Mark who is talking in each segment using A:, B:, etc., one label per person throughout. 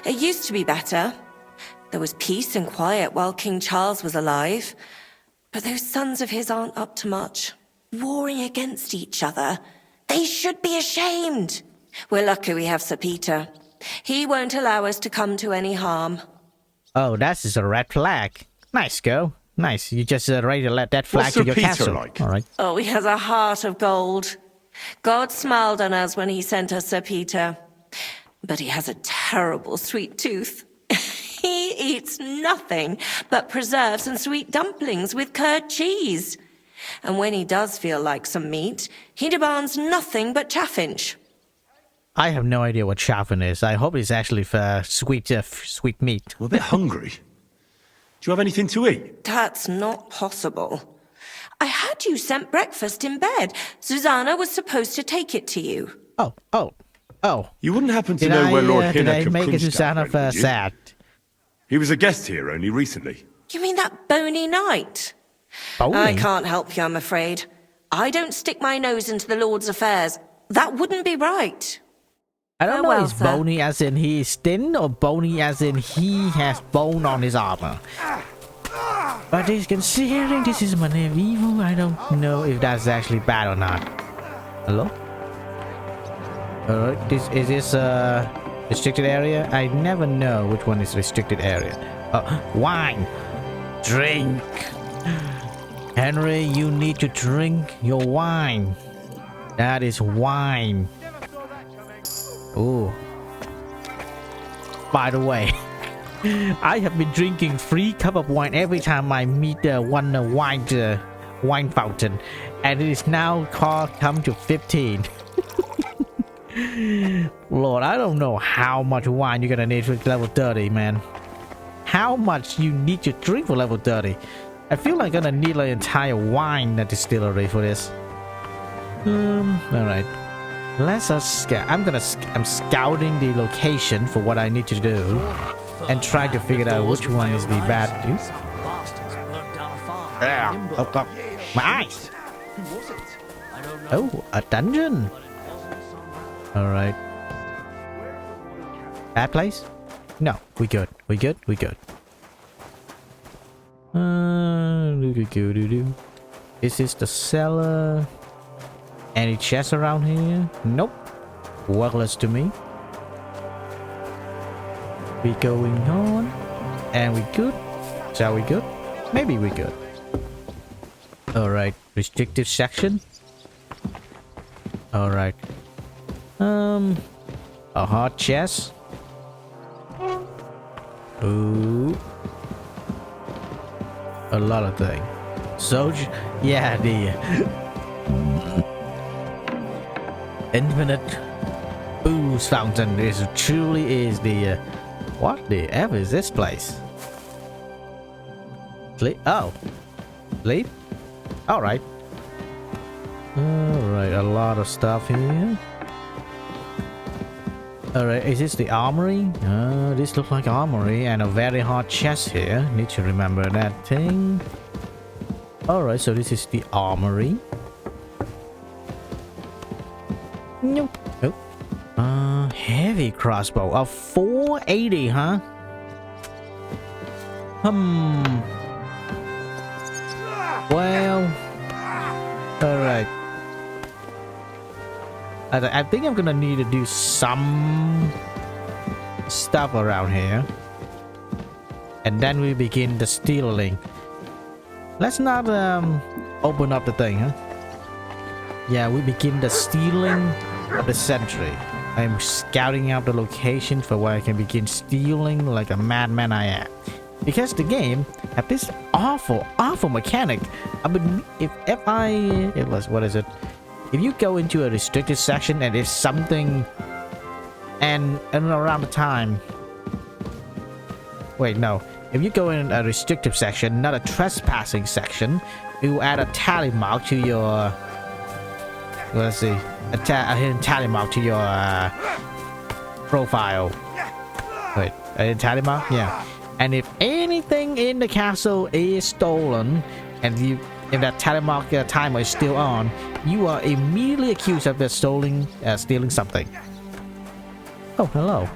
A: It used to be better. There was peace and quiet while King Charles was alive. But those sons of his aren't up to much. Warring against each other. They should be ashamed. We're lucky we have Sir Peter. He won't allow us to come to any harm.
B: Oh, that is a red flag. Nice, girl. Nice. You just ready to let that flag
C: What's
B: to
C: Sir
B: your
C: Peter
B: castle.
C: like?
B: All right.
A: Oh, he has a heart of gold. God smiled on us when he sent us Sir Peter. But he has a terrible sweet tooth. He eats nothing but preserves and sweet dumplings with curd cheese. And when he does feel like some meat, he demands nothing but chaffinch.
B: I have no idea what chaffin is. I hope it's actually for sweet meat.
C: We're a bit hungry. Do you have anything to eat?
A: That's not possible. I had you sent breakfast in bed. Susanna was supposed to take it to you.
B: Oh.
C: You wouldn't happen to
B: Did
C: know where Lord
B: did I
C: Hinnock of
B: make it
C: Kronstadt
B: Susanna
C: went, would you?
B: sad?
C: He was a guest here only recently.
A: You mean that bony knight?
B: Bony?
A: I can't help you, I'm afraid. I don't stick my nose into the Lord's affairs. That wouldn't be right.
B: I don't know
A: Farewell,
B: is
A: sir.
B: bony as in he is thin or bony as in he has bone on his armor. But considering this is medieval, I don't know if that's actually bad or not. Hello? Alright, is this restricted area? I never know which one is restricted area. Wine! Drink! Henry, you need to drink your wine. That is wine. Ooh. By the way, I have been drinking 3 cups of wine every time I meet one wine fountain, and it is now come to 15. Lord, I don't know how much wine you're gonna need for level 30, man. How much you need to drink for level 30? I feel like I'm gonna need an entire wine distillery for this. Alright. Let's I'm scouting the location for what I need to do and try to figure out which one is the bad dude. Oh, my eyes! Oh, a dungeon! Alright. Bad place? No, we good. We good? We good. This is the cellar. Any chests around here? Nope. Worthless to me. We going on. And we good? Shall we good? Maybe we good. Alright. Restricted section. Alright. A hard chest. Ooh. A lot of things. Soldier. Yeah, the infinite booze fountain truly is the what the F is this place? Sleep? Oh, sleep? Alright. Alright, a lot of stuff here. Alright, is this the armory? This looks like armory and a very hard chest here. Need to remember that thing. Alright, so this is the armory. Nope. Oh. Heavy crossbow of 480, huh? Well. Alright. I think I'm gonna need to do some stuff around here. And then we begin the stealing. Let's not open up the thing, huh? Yeah, we begin the stealing of the sentry. I'm scouting out the location for where I can begin stealing like a madman I am. Because the game have this awful mechanic. I mean, what is it? If you go into a restricted section and if something and around the time. Wait, no. If you go in a restrictive section, not a trespassing section, it will add a tally mark to your. Let's see, a hidden tally mark to your profile. Wait, a hidden tally mark? Yeah. And if anything in the castle is stolen, and if that tally mark timer is still on, you are immediately accused of stealing something. Oh, hello.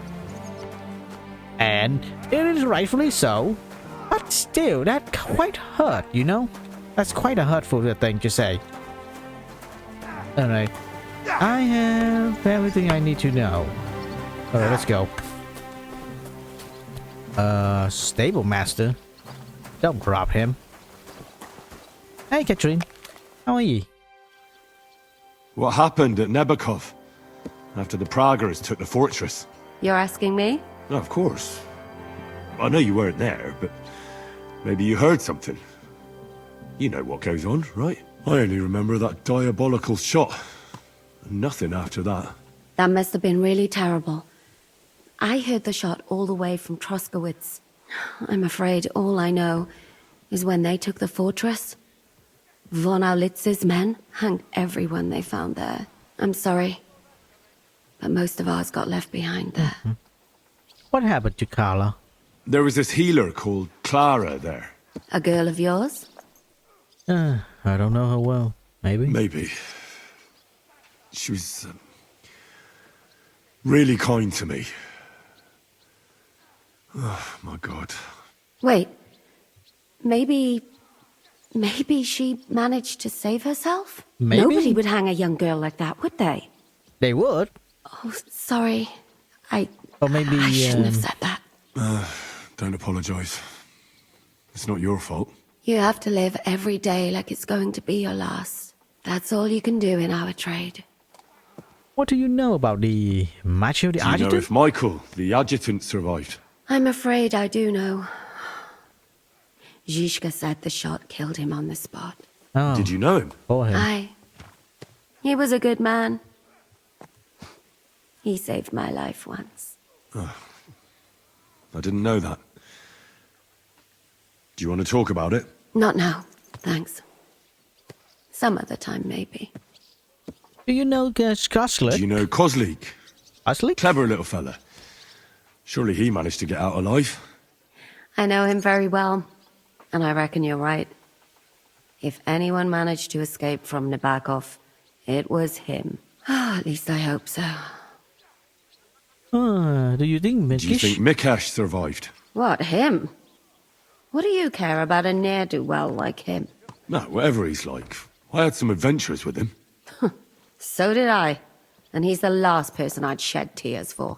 B: And it is rightfully so. But still, that quite hurt, you know? That's quite a hurtful thing to say. Alright. I have everything I need to know. Alright, let's go. Stable master. Don't drop him. Hey, Katrine. How are you?
C: What happened at Nebakov? After the Praguers took the fortress?
D: You're asking me?
C: No, of course. I know you weren't there, but maybe you heard something. You know what goes on, right? I only remember that diabolical shot. Nothing after that.
D: That must have been really terrible. I heard the shot all the way from Troskowitz. I'm afraid all I know is when they took the fortress, von Aulitz's men hanged everyone they found there. I'm sorry, but most of ours got left behind there.
B: What happened to Carla?
C: There was this healer called Clara there.
D: A girl of yours?
B: I don't know her well. Maybe?
C: Maybe. She was really kind to me. Oh, my God.
D: Wait. Maybe she managed to save herself?
B: Maybe?
D: Nobody would hang a young girl like that, would they?
B: They would.
D: Oh, sorry.
B: Or maybe...
D: I shouldn't have said that.
C: Don't apologize. It's not your fault.
D: You have to live every day like it's going to be your last. That's all you can do in our trade.
B: What do you know about the macho, the
C: Do you know
B: adjutant?
C: if Michael, the adjutant, survived?
D: I'm afraid I do know. Zhishka said the shot killed him on the spot.
B: Oh,
C: Did you know him?
B: for him.
D: He was a good man. He saved my life once.
C: I didn't know that. Do you want to talk about it?
D: Not now, thanks. Some other time, maybe.
B: Do you know Skoslik?
C: Do you know Kozlik?
B: Skoslik?
C: Clever little fella. Surely he managed to get out alive.
D: I know him very well, and I reckon you're right. If anyone managed to escape from Nabokov, it was him. At least I hope so.
B: Do you think
C: Do you think Mikash survived?
D: What, him? What do you care about a ne'er-do-well like him?
C: No, whatever he's like. I had some adventures with him.
D: So did I. And he's the last person I'd shed tears for.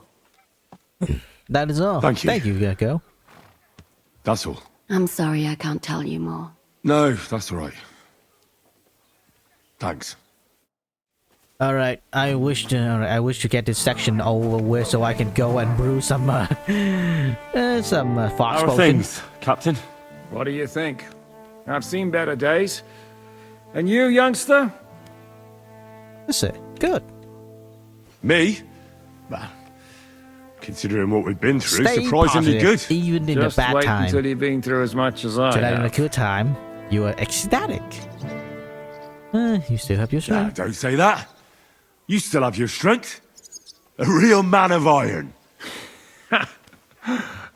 B: That is all.
C: Thank you.
B: Thank you, Gecko.
C: That's all.
D: I'm sorry I can't tell you more.
C: No, that's all right. Thanks.
B: All right. I wish to get this section over with so I can go and brew some fox
C: How are
B: potions.
C: things, Captain?
E: What do you think? I've seen better days. And you, youngster?
B: That's it. Good.
C: Me? Well, considering what we've been through,
B: Stay
C: surprisingly
B: positive,
C: good.
B: even in
E: Just
B: the bad
E: wait
B: time.
E: until you've been through as much as I
B: So that in a
E: have.
B: good time, you are ecstatic. You still have your
C: Ah,
B: strength.
C: don't say that. You still have your strength. A real man of iron.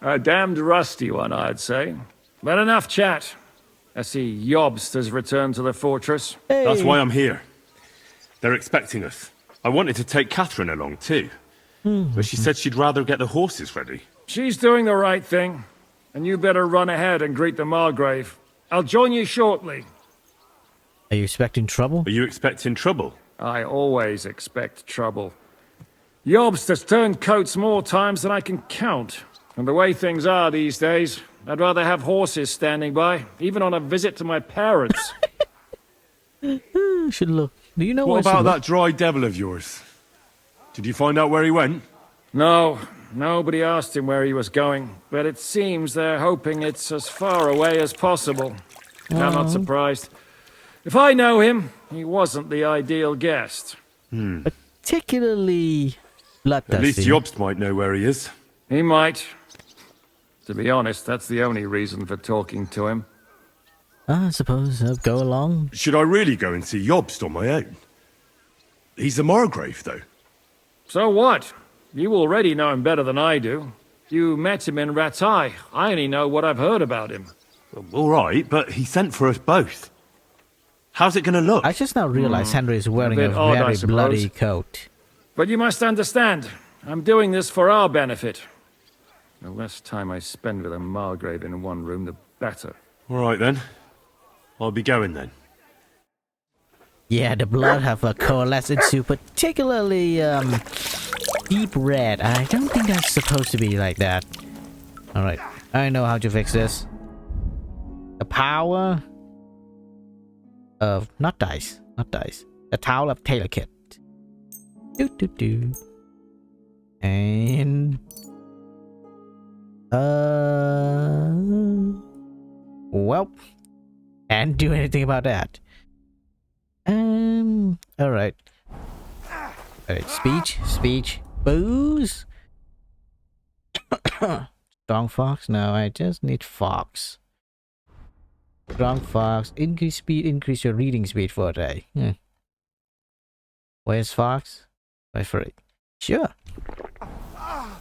E: A damned rusty one, I'd say. But enough chat. I see Jobst has returned to the fortress.
C: That's why I'm here. They're expecting us. I wanted to take Catherine along too. But she said she'd rather get the horses ready.
E: She's doing the right thing. And you better run ahead and greet the Margrave. I'll join you shortly.
B: Are you expecting trouble?
C: Are you expecting trouble?
E: I always expect trouble. Jobst has turned coats more times than I can count. And the way things are these days, I'd rather have horses standing by, even on a visit to my parents.
B: Should look. Do you know
C: What
B: where
C: about
B: should
C: that dry devil of yours? Did you find out where he went?
E: No, nobody asked him where he was going, but it seems they're hoping it's as far away as possible. I'm not surprised. If I know him, he wasn't the ideal guest.
B: particularly bloodthirsty?
C: At least Jobst might know where he is.
E: He might. To be honest, that's the only reason for talking to him.
B: I suppose I'll go along.
C: Should I really go and see Jobst on my own? He's the Margrave, though.
E: So what? You already know him better than I do. You met him in Ratai. I only know what I've heard about him.
C: All right, but he sent for us both. How's it going to look?
B: I just now realized Henry is wearing
E: bit
B: a
E: odd, I
B: very
E: suppose.
B: bloody coat.
E: But you must understand, I'm doing this for our benefit. The less time I spend with a Margrave in one room, the better.
C: All right, then. I'll be going, then.
B: Yeah, the blood have coalesced into particularly deep red. I don't think that's supposed to be like that. Alright, I know how to fix this. The power of not dice. The towel of PieLicker. Do. And well, can't do anything about that. Alright. Speech, booze. Strong fox? No, I just need fox. Strong fox, increase speed, increase your reading speed for a day. Where's fox? Wait for it. Sure.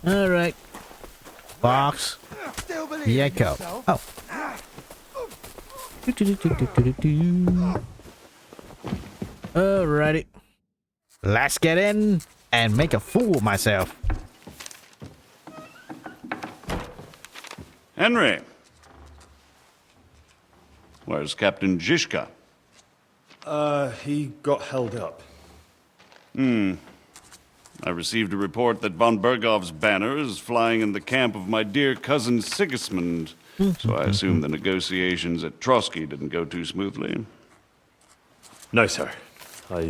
B: Alright. Fox. Here I go. Oh. Alrighty. Let's get in and make a fool of myself.
F: Henry. Where's Captain Zizka?
C: He got held up.
F: I received a report that von Bergov's banner is flying in the camp of my dear cousin Sigismund, so I assume the negotiations at Trotsky didn't go too smoothly.
C: No, sir. I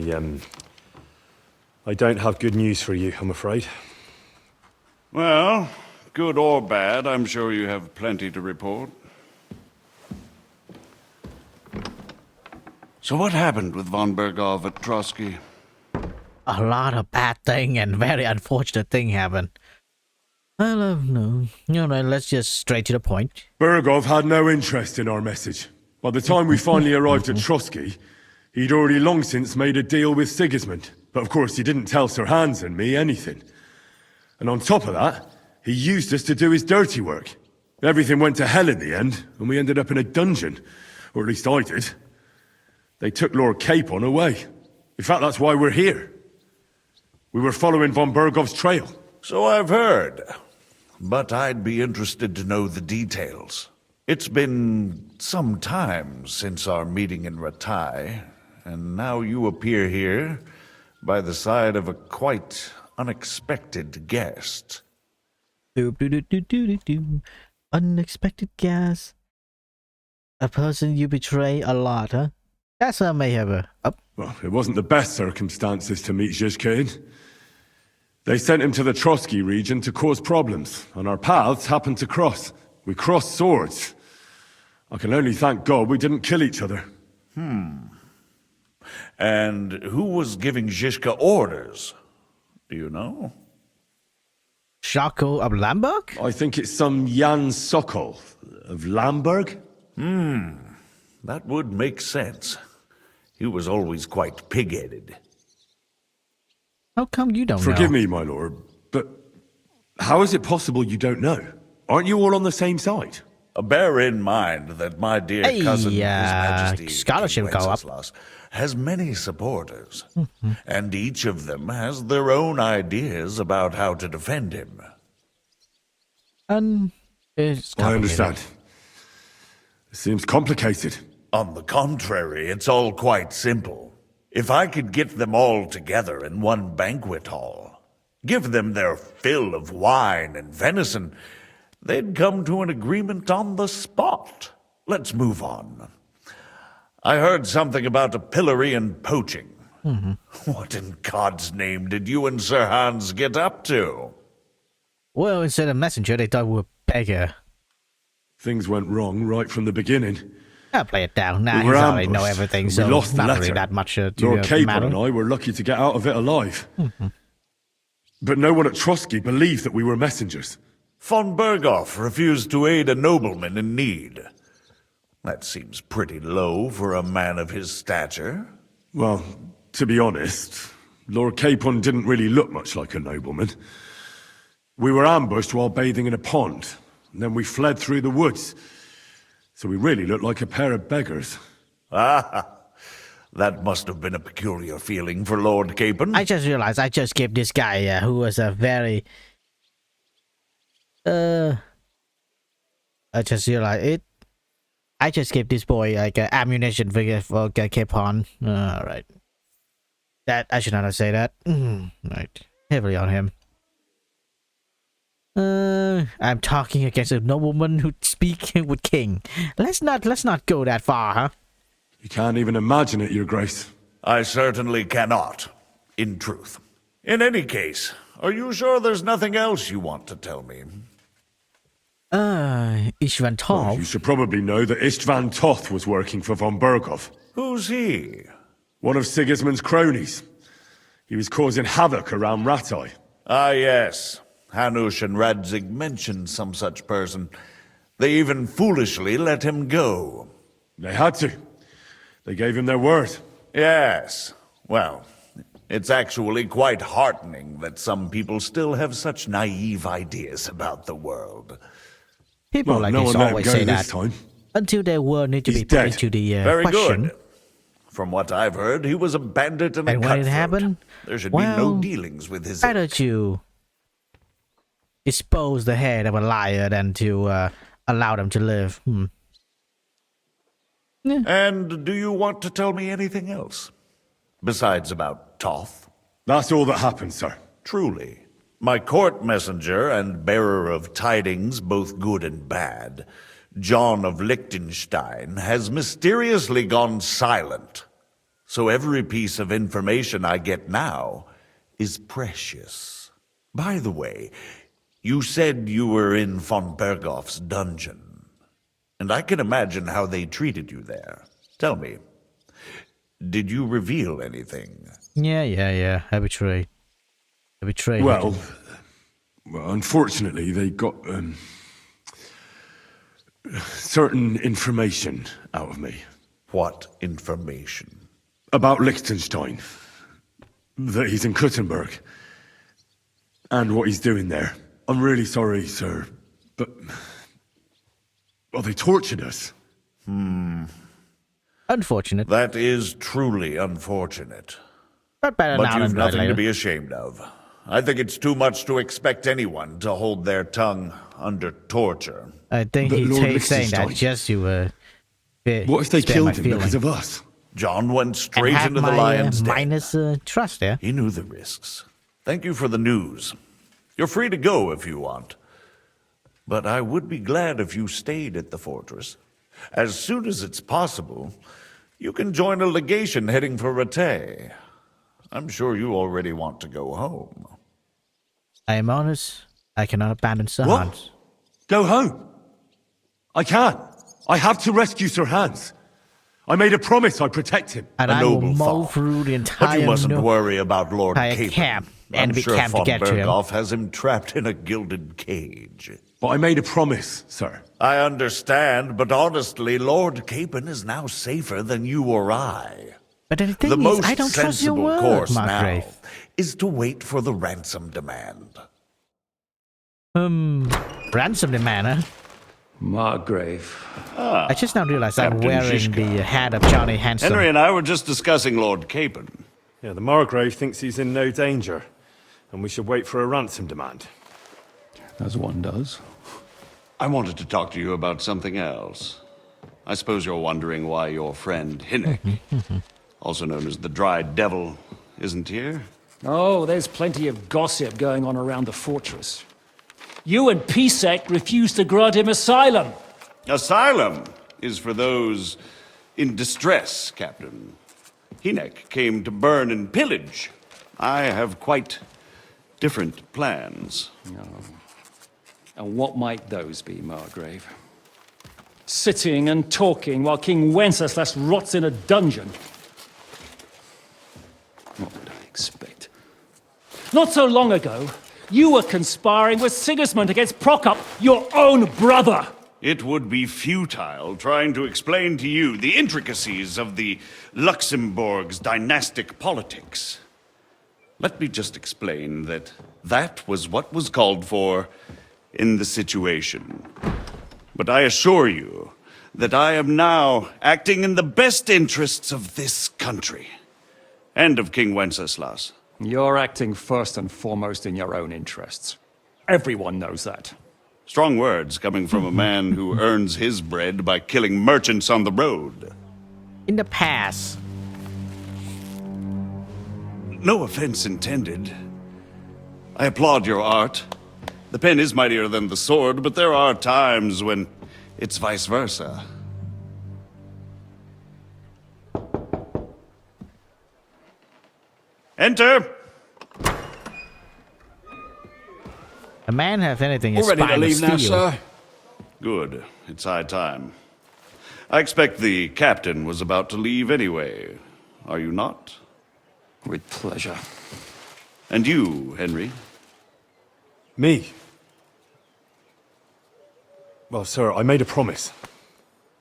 C: don't have good news for you, I'm afraid.
F: Well, good or bad, I'm sure you have plenty to report. So what happened with von Bergov at Trotsky?
B: A lot of bad thing and very unfortunate thing happened. I don't know. Alright, let's just straight to the point.
C: Bergov had no interest in our message. By the time we finally arrived at Trotsky, he'd already long since made a deal with Sigismund. But of course, he didn't tell Sir Hans and me anything. And on top of that, he used us to do his dirty work. Everything went to hell in the end, and we ended up in a dungeon. Or at least I did. They took Lord Capon away. In fact, that's why we're here. We were following von Bergov's trail.
G: So I've heard. But I'd be interested to know the details. It's been some time since our meeting in Ratai, and now you appear here by the side of a quite unexpected guest.
B: Unexpected guest. A person you betray a lot, huh? That's may have a...
C: Well, it wasn't the best circumstances to meet Zizka in. They sent him to the Trotsky region to cause problems, and our paths happened to cross. We crossed swords. I can only thank God we didn't kill each other.
G: And who was giving Zizka orders? Do you know?
B: Shako of Lamberg?
C: I think it's some Jan Sokol of Lamberg.
G: That would make sense. He was always quite pig-headed.
B: How come you don't know?
C: Forgive me, my lord, but how is it possible you don't know? Aren't you all on the same side?
G: Bear in mind that my dear cousin, His Majesty,
B: scholarship
G: King
B: go up.
G: Wenceslas, has many supporters, and each of them has their own ideas about how to defend him.
B: It's
C: I understand. It seems complicated.
G: On the contrary, it's all quite simple. If I could get them all together in one banquet hall, give them their fill of wine and venison, they'd come to an agreement on the spot. Let's move on. I heard something about a pillory and poaching. What in God's name did you and Sir Hans get up to?
B: Well, instead of messenger, they thought we were beggar.
C: Things went wrong right from the beginning.
B: I'll play it down. Nah,
C: We
B: you
C: were
B: already know
C: ambushed,
B: everything,
C: and
B: so
C: we lost the
B: not really
C: letter.
B: that much to
C: Lord Capon
B: matter.
C: and I were lucky to get out of it alive. But no one at Trotsky believed that we were messengers.
G: Von Berghoff refused to aid a nobleman in need. That seems pretty low for a man of his stature.
C: Well, to be honest, Lord Capon didn't really look much like a nobleman. We were ambushed while bathing in a pond, and then we fled through the woods. So we really looked like a pair of beggars.
G: Ah, that must have been a peculiar feeling for Lord Capon.
B: I just realized I just gave this guy, who was a very I just realized it. I just gave this boy like ammunition for keep on. Alright. That I should not say that. Right. Heavily on him. I'm talking against a nobleman who speak with king. Let's not go that far, huh?
C: You can't even imagine it, Your Grace.
G: I certainly cannot, in truth. In any case, are you sure there's nothing else you want to tell me?
B: Istvan
C: Well,
B: Toth.
C: you should probably know that Istvan Toth was working for von Berghoff.
G: Who's he?
C: One of Sigismund's cronies. He was causing havoc around Rattay.
G: Ah, yes. Hanush and Radzig mentioned some such person. They even foolishly let him go.
C: They had to. They gave him their word.
G: Yes. Well, it's actually quite heartening that some people still have such naive ideas about the world.
B: People
C: Well,
B: like
C: no
B: this
C: one let him
B: always
C: go
B: say
C: this
B: that.
C: time.
B: Until their word need to
C: He's
B: be put
C: dead.
B: into the
G: Very
B: question.
G: good. From what I've heard, he was a bandit and a
B: And when it
G: cutthroat.
B: happened,
G: There should be no
B: well,
G: dealings with his
B: better
G: ilk.
B: to dispose the head of a liar than to allow them to live.
G: And do you want to tell me anything else? Besides about Toth?
C: That's all that happened, sir.
G: Truly. My court messenger and bearer of tidings, both good and bad, John of Liechtenstein, has mysteriously gone silent. So every piece of information I get now is precious. By the way, you said you were in von Berghoff's dungeon. And I can imagine how they treated you there. Tell me, did you reveal anything?
B: Yeah. I betrayed.
C: Well, unfortunately, they got certain information out of me.
G: What information?
C: About Liechtenstein. That he's in Kuttenberg. And what he's doing there. I'm really sorry, sir, but... Well, they tortured us.
B: Unfortunate,
G: That is truly unfortunate.
B: but better
G: But
B: now
G: you've
B: than
G: nothing
B: later.
G: to be ashamed of. I think it's too much to expect anyone to hold their tongue under torture.
B: I think
C: But
B: he's
C: Lord
B: saying that
C: Liechtenstein-
B: just to
C: What if they
B: spare my
C: killed him because
B: feeling.
C: of us?
G: John went
B: And
G: straight
B: have
G: into the
B: my
G: lion's den.
B: minus trust there.
G: He knew the risks. Thank you for the news. You're free to go if you want. But I would be glad if you stayed at the fortress. As soon as it's possible, you can join a legation heading for Rattay. I'm sure you already want to go home.
B: I am honest. I cannot abandon Sir Hans.
C: What? Go home. I can't. I have to rescue Sir Hans. I made a promise I'd protect him.
B: And
G: A
B: I will
G: noble
B: mow
G: thought.
B: through the
G: But
B: entire
G: you mustn't worry about Lord
B: entire
G: Capon.
B: camp,
G: I'm
B: enemy
G: sure
B: camp to
G: von
B: get to him.
G: Berghoff has him trapped in a gilded cage.
C: But I made a promise, sir.
G: I understand, but honestly, Lord Capon is now safer than you or I.
B: But the thing
G: The
B: is,
G: most
B: I don't trust your
G: sensible
B: word,
G: course
B: Margrave.
G: now is to wait for the ransom demand.
B: Ransom demand, huh?
E: Margrave.
B: I just now realized I'm
F: Captain
B: wearing
F: Žižka.
B: the hat of Johnny Handsome.
F: Henry and I were just discussing Lord Capon.
C: Yeah, the Margrave thinks he's in no danger, and we should wait for a ransom demand.
E: As one does.
F: I wanted to talk to you about something else. I suppose you're wondering why your friend Hinnek, also known as the Dried Devil, isn't here?
H: Oh, there's plenty of gossip going on around the fortress. You and PieLicker refused to grant him asylum.
F: Asylum is for those in distress, Captain. Hinnek came to burn and pillage. I have quite different plans.
H: And what might those be, Margrave? Sitting and talking while King Wenceslas rots in a dungeon. What would I expect? Not so long ago, you were conspiring with Sigismund against Prokop, your own brother.
F: It would be futile trying to explain to you the intricacies of the Luxembourg's dynastic politics. Let me just explain that that was what was called for in the situation. But I assure you that I am now acting in the best interests of this country and of King Wenceslas.
H: You're acting first and foremost in your own interests. Everyone knows that.
F: Strong words coming from a man who earns his bread by killing merchants on the road.
B: In the past.
F: No offense intended. I applaud your art. The pen is mightier than the sword, but there are times when it's vice versa. Enter!
B: A man have anything
E: All ready to
B: spine of
E: leave now,
B: steel.
E: sir?
F: Good. It's high time. I expect the captain was about to leave anyway. Are you not?
H: With pleasure.
F: And you, Henry?
C: Me? Well, sir, I made a promise.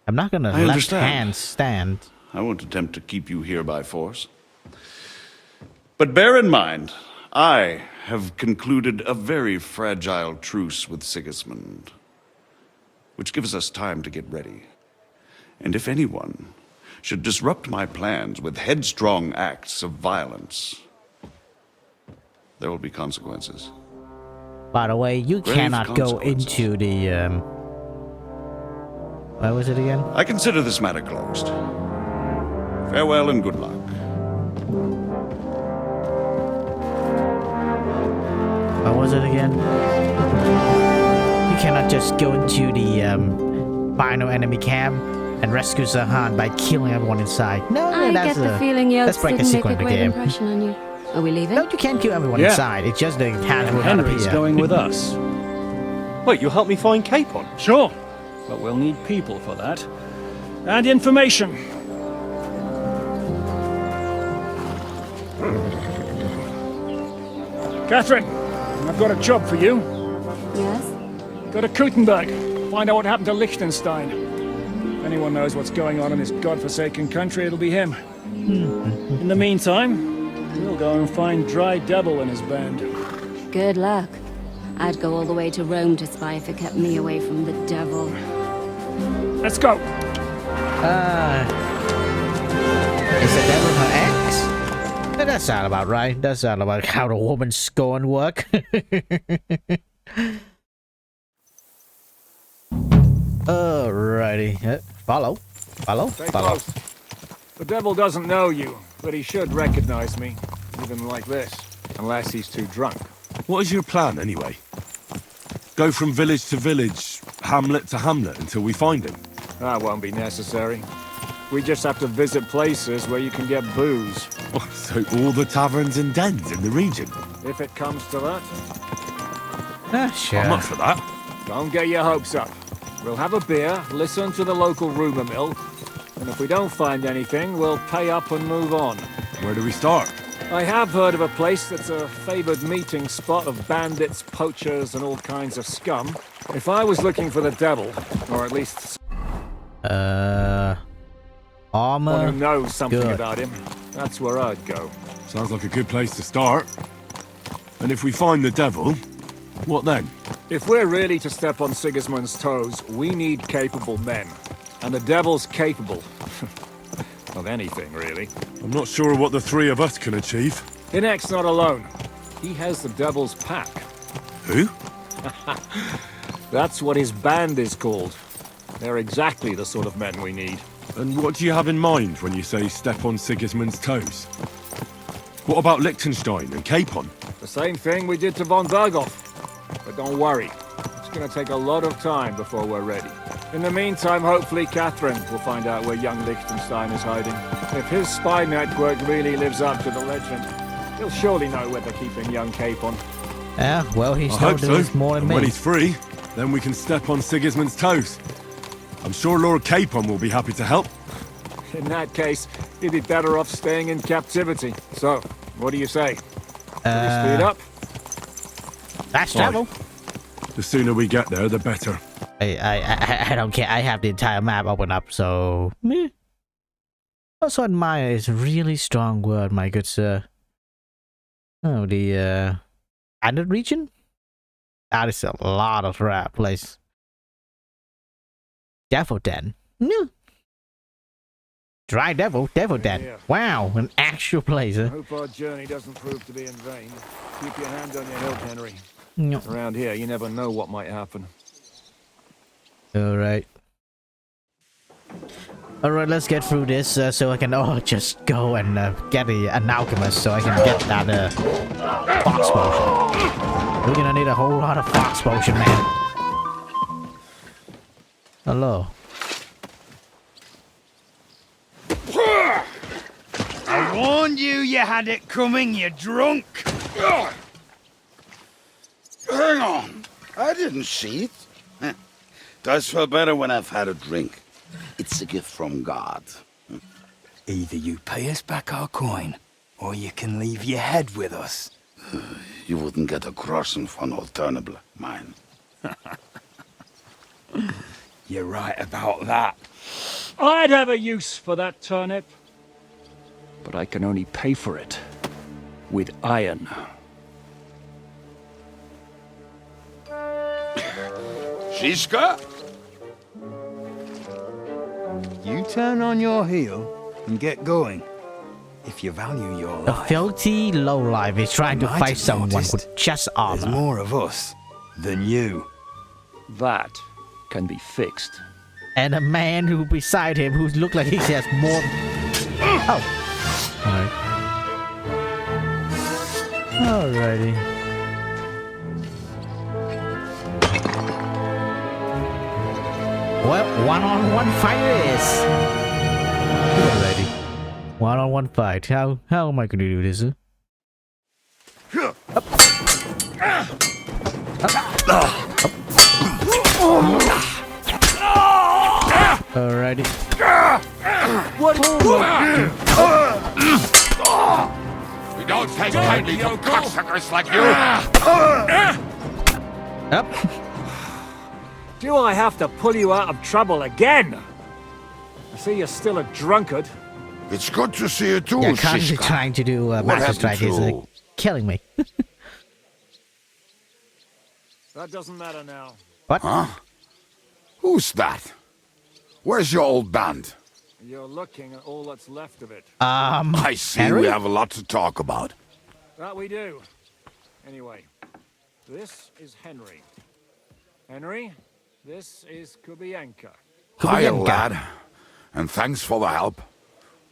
B: I'm not gonna
F: I
B: let
F: understand.
B: hands stand.
F: I won't attempt to keep you here by force. But bear in mind, I have concluded a very fragile truce with Sigismund, which gives us time to get ready. And if anyone should disrupt my plans with headstrong acts of violence, there will be consequences.
B: By the way, you
F: Grave
B: cannot go
F: consequences.
B: into the where was it again?
F: I consider this matter closed. Farewell and good luck.
B: Where was it again? You cannot just go into the final enemy camp and rescue Zahan by killing everyone inside. No,
D: I
B: that's
D: get the feeling
B: that's
D: Yost
B: break the
D: didn't make
B: sequence
D: a
B: of the
D: great
B: game.
D: impression on you. Are we leaving?
B: No, you can't kill everyone
E: Yeah.
B: inside. It's just the hands will not
H: Henry's
B: appear.
H: going with us.
C: Wait, you'll help me find Capon?
H: Sure. But we'll need people for that. And information. Catherine, I've got a job for you.
D: Yes?
H: Go to Kuttenberg. Find out what happened to Liechtenstein. If anyone knows what's going on in this godforsaken country, it'll be him. In the meantime, we'll go and find Dry Devil and his band.
D: Good luck. I'd go all the way to Rome to spy if it kept me away from the devil.
H: Let's go.
B: Is the devil her ex? That sound about right. That sound about how the woman's scorn work. Alrighty. Follow.
E: Stay close. The devil doesn't know you, but he should recognize me, even like this, unless he's too drunk.
C: What is your plan, anyway? Go from village to village, hamlet to hamlet, until we find him?
E: That won't be necessary. We just have to visit places where you can get booze,
C: Oh, so all the taverns and dens in the region?
E: if it comes to that.
B: Sure.
C: I'm up for that.
E: Don't get your hopes up. We'll have a beer, listen to the local rumour mill, and if we don't find anything, we'll pay up and move on.
C: Where do we start?
E: I have heard of a place that's a favoured meeting spot of bandits, poachers, and all kinds of scum. If I was looking for the devil, or at least someone
B: Armor.
E: who knows something
B: Good.
E: about him, that's where I'd go.
C: Sounds like a good place to start. And if we find the devil, what then?
E: If we're really to step on Sigismund's toes, we need capable men. And the devil's capable. Of anything, really.
C: I'm not sure what the three of us can achieve.
E: Inek's not alone. He has the devil's pack.
C: Who?
E: That's what his band is called. They're exactly the sort of men we need.
C: And what do you have in mind when you say step on Sigismund's toes? What about Liechtenstein and Capon?
E: The same thing we did to von Berghoff. But don't worry. It's gonna take a lot of time before we're ready. In the meantime, hopefully Catherine will find out where young Liechtenstein is hiding. If his spy network really lives up to the legend, he'll surely know where they're keeping young Capon.
B: Yeah, well, he's
C: I hope
B: told
C: so.
B: this more than
C: And
B: me.
C: when he's free, then we can step on Sigismund's toes. I'm sure Lord Capon will be happy to help.
E: In that case, he'd be better off staying in captivity. So, what do you say? Should we speed up?
B: That's
C: Aye.
B: travel.
C: The sooner we get there, the better.
B: I don't care. I have the entire map open up, so meh. Also, admire is a really strong word, my good sir. Oh, the Anded region? That is a lot of rap place. Devil Den. No. Dry Devil, Devil Den.
E: Yeah.
B: Wow, an actual place,
E: I
B: huh?
E: hope our journey doesn't prove to be in vain. Keep your hand on your hilt, Henry.
B: No.
E: Around here, you never know what might happen.
B: Alright. Alright, let's get through this so I can just go and get an alchemist so I can get that fox potion. We're gonna need a whole lot of fox potion, man. Hello.
I: I warned you had it coming, you drunk.
J: Hang on. I didn't see it. Does feel better when I've had a drink. It's a gift from God.
I: Either you pay us back our coin, or you can leave your head with us.
J: You wouldn't get a groschen for an alternative, mine.
I: You're right about that.
H: I'd have a use for that turnip. But I can only pay for it with iron.
J: Shiska?
I: You turn on your heel and get going. If you value your
B: The
I: life.
B: filthy lowlife is trying to
I: Might
B: fight
I: have
B: someone
I: noticed
B: with chest
I: There's
B: armor.
I: more of us than you.
H: That can be fixed.
B: And a man who beside him who looks like he has more. Oh. Alright. Alrighty. Well, one-on-one fight it is. Alrighty. One-on-one fight. How am I gonna do this? Alrighty.
F: We don't take kindly to cocksuckers like you.
B: Up.
H: Do I have to pull you out of trouble again? I see you're still a drunkard.
J: It's good to see you too,
B: Yeah, currently
J: Shiska.
B: trying to do
J: What
B: Master
J: happened
B: Strike is
J: to-
B: killing me.
H: That doesn't matter now.
B: What?
J: Huh? Who's that? Where's your old band?
H: You're looking at all that's left of it.
J: I see
B: Harry?
J: we have a lot to talk about.
H: That we do. Anyway, this is Henry. Henry, this is Kubienka.
J: Hiya,
B: Kubienka.
J: lad. And thanks for the help.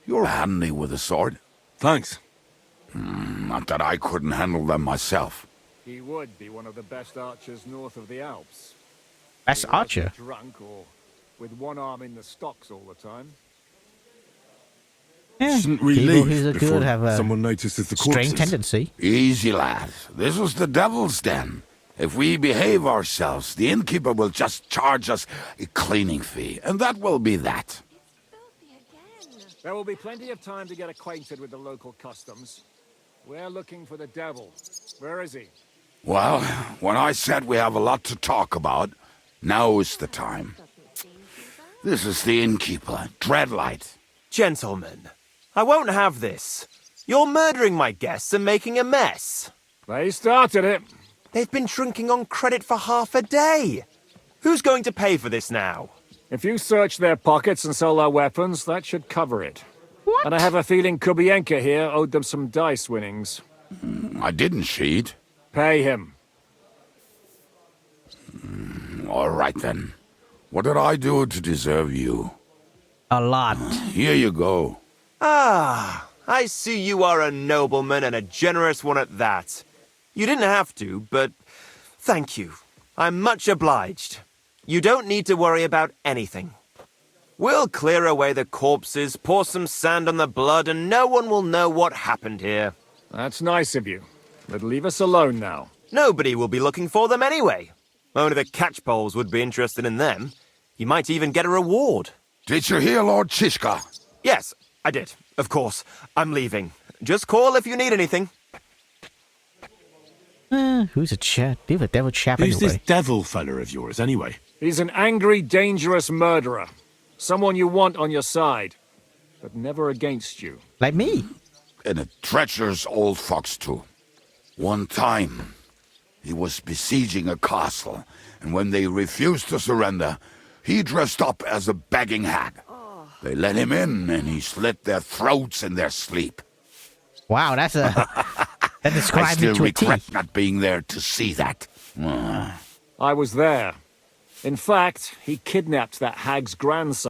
J: You're handy with a sword.
C: Thanks.
J: Not that I couldn't handle them myself.
H: He would be one of the best archers north of the Alps.
B: Best
H: He either
B: archer.
H: drunk or with one arm in the stocks all the time.
B: Yeah,
C: Shouldn't we
B: people
C: leave
B: who are
C: before
B: good have a
C: someone notices the
B: strange
C: corpses?
B: tendency.
J: Easy, lad. This was the devil's den. If we behave ourselves, the innkeeper will just charge us a cleaning fee, and that will be that.
H: There will be plenty of time to get acquainted with the local customs. We're looking for the devil. Where is he?
J: Well, when I said we have a lot to talk about, now is the time. This is the innkeeper, Dreadlight.
K: Gentlemen, I won't have this. You're murdering my guests and making a mess.
H: They started it.
K: They've been drinking on credit for half a day. Who's going to pay for this now?
H: If you search their pockets and sell their weapons, that should cover it. What? And I have a feeling Kubienka here owed them some dice winnings.
J: I didn't cheat.
H: Pay him.
J: All right, then. What did I do to deserve you?
B: A lot.
J: Here you go.
K: Ah, I see you are a nobleman and a generous one at that. You didn't have to, but thank you. I'm much obliged. You don't need to worry about anything. We'll clear away the corpses, pour some sand on the blood, and no one will know what happened here.
H: That's nice of you. But leave us alone now.
K: Nobody will be looking for them anyway. Only the catchpoles would be interested in them. You might even get a reward.
J: Did you hear Lord Chishka?
K: Yes, I did. Of course. I'm leaving. Just call if you need anything.
B: Who's a chap? Leave a devil chap
C: Who's
B: anyway.
C: this devil fella of yours, anyway?
H: He's an angry, dangerous murderer. Someone you want on your side, but never against you.
B: Like me.
J: And a treacherous old fox, too. One time, he was besieging a castle, and when they refused to surrender, he dressed up as a begging hag. They let him in, and he slit their throats in their sleep.
B: Wow, that's a that
J: I
B: describes
J: still
B: me to a T.
J: regret not being there to see that.
H: I was there.
E: In fact, he kidnapped that hag's grandson.